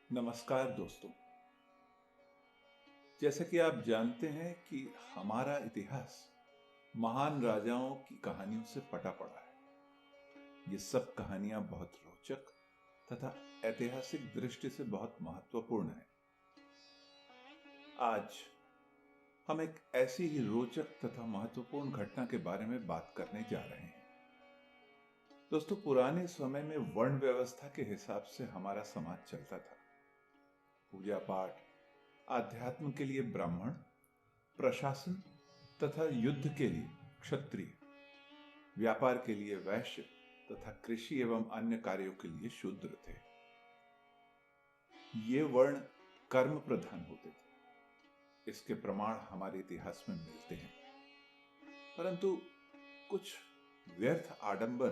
नमस्कार दोस्तों। जैसा कि आप जानते हैं कि हमारा इतिहास महान राजाओं की कहानियों से पटा पड़ा है। ये सब कहानियां बहुत रोचक तथा ऐतिहासिक दृष्टि से बहुत महत्वपूर्ण हैं। आज हम एक ऐसी ही रोचक तथा महत्वपूर्ण घटना के बारे में बात करने जा रहे हैं। दोस्तों, पुराने समय में वर्ण व्यवस्था के हिसाब से हमारा समाज चलता था। पूजा पाठ, आध्यात्म के लिए ब्राह्मण, प्रशासन तथा युद्ध के लिए क्षत्रिय, व्यापार के लिए वैश्य तथा कृषि एवं अन्य कार्यों के लिए शूद्र थे। ये वर्ण कर्म प्रधान होते थे। इसके प्रमाण हमारे इतिहास में मिलते हैं, परंतु कुछ व्यर्थ आडंबर,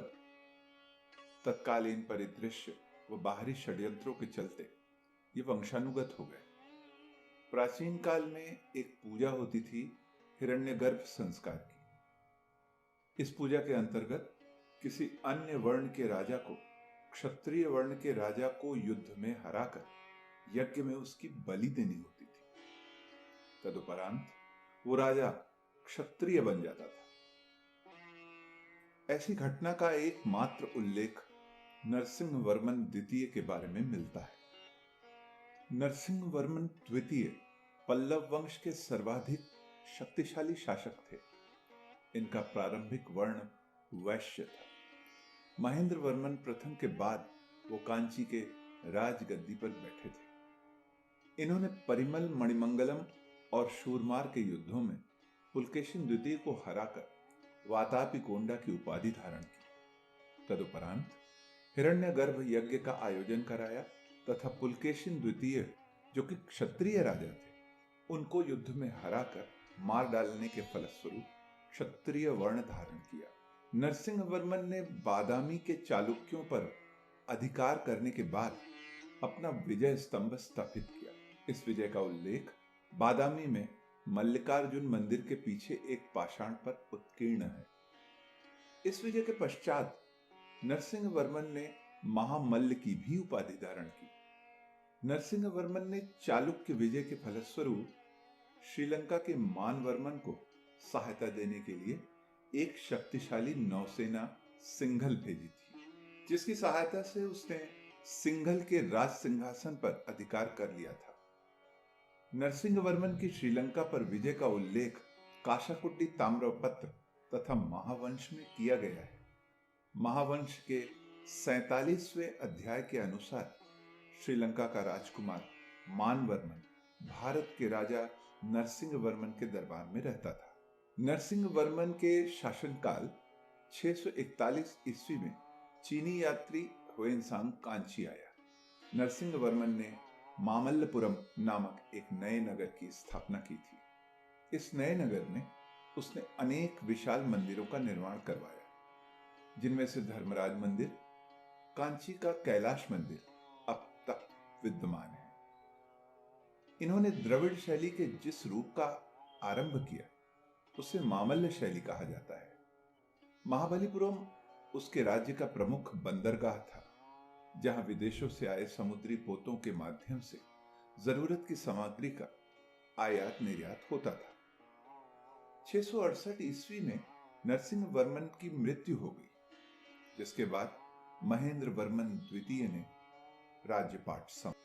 तत्कालीन परिदृश्य व बाहरी षड्यंत्रों के चलते ये वंशानुगत हो गए। प्राचीन काल में एक पूजा होती थी हिरण्यगर्भ संस्कार की। इस पूजा के अंतर्गत किसी अन्य वर्ण के राजा को क्षत्रिय वर्ण के राजा को युद्ध में हराकर यज्ञ में उसकी बलि देनी होती थी। तदुपरांत वो राजा क्षत्रिय बन जाता था। ऐसी घटना का एकमात्र उल्लेख नरसिंह वर्मन द्वितीय के बारे में मिलता है। नरसिंह वर्मन द्वितीय पल्लव वंश के सर्वाधिक शक्तिशाली शासक थे। इनका प्रारंभिक वर्ण वैश्य था। महेंद्र वर्मन प्रथम के बाद वो कांची के राजगद्दी पर बैठे थे। इन्होंने परिमल, मणिमंगलम और शूरमार के युद्धों में पुलकेशिन द्वितीय को हराकर वातापी कोंडा की उपाधि धारण की। तदुपरांत हिरण्यगर्भ यज्ञ का आयोजन कराया तथा पुलकेशिन द्वितीय, जो कि क्षत्रिय राजा थे, उनको युद्ध में हराकर मार डालने के फलस्वरूप क्षत्रिय वर्ण धारण किया। नरसिंह वर्मन ने बादामी के चालुक्यों पर अधिकार करने के बाद अपना विजय स्तंभ स्थापित किया। इस विजय का उल्लेख बादामी में मल्लिकार्जुन मंदिर के पीछे एक पाषाण पर उत्कीर्ण है। इस विजय के पश्चात नरसिंह वर्मन ने महामल्ल की भी उपाधि धारण की। नरसिंह वर्मन ने चालुक्य विजय के फलस्वरूप श्रीलंका के मानवर्मन को सहायता देने के लिए एक शक्तिशाली नौसेना सिंघल भेजी थी, जिसकी सहायता से उसने सिंघल के राज सिंहासन पर अधिकार कर लिया था। नरसिंह वर्मन की श्रीलंका पर विजय का उल्लेख काशाकुट्टी ताम्रपत्र तथा महावंश में किया गया है। महावंश के 47वें अध्याय के अनुसार श्रीलंका का राजकुमार मानवर्मन भारत के राजा नरसिंह वर्मन के दरबार में रहता था। नरसिंह वर्मन के शासनकाल 641 ईस्वी में चीनी यात्री हुएनसांग कांची आया। नरसिंह वर्मन ने मामल्लपुरम नामक एक नए नगर की स्थापना की थी। इस नए नगर में उसने अनेक विशाल मंदिरों का निर्माण करवाया, जिनमें से धर्मराज मंदिर, कांची का कैलाश मंदिर अब तक विद्यमान है। इन्होंने द्रविड़ शैली के जिस रूप का आरंभ किया उसे मामल्ल शैली कहा जाता है। महाबलीपुरम उसके राज्य का प्रमुख बंदरगाह था, जहां विदेशों से आए समुद्री पोतों के माध्यम से जरूरत की सामग्री का आयात निर्यात होता था। 668 ईस्वी में नरसिंह वर्मन की मृत्यु हो गई, जिसके बाद महेंद्र वर्मन द्वितीय ने राज्यपाट संभाला।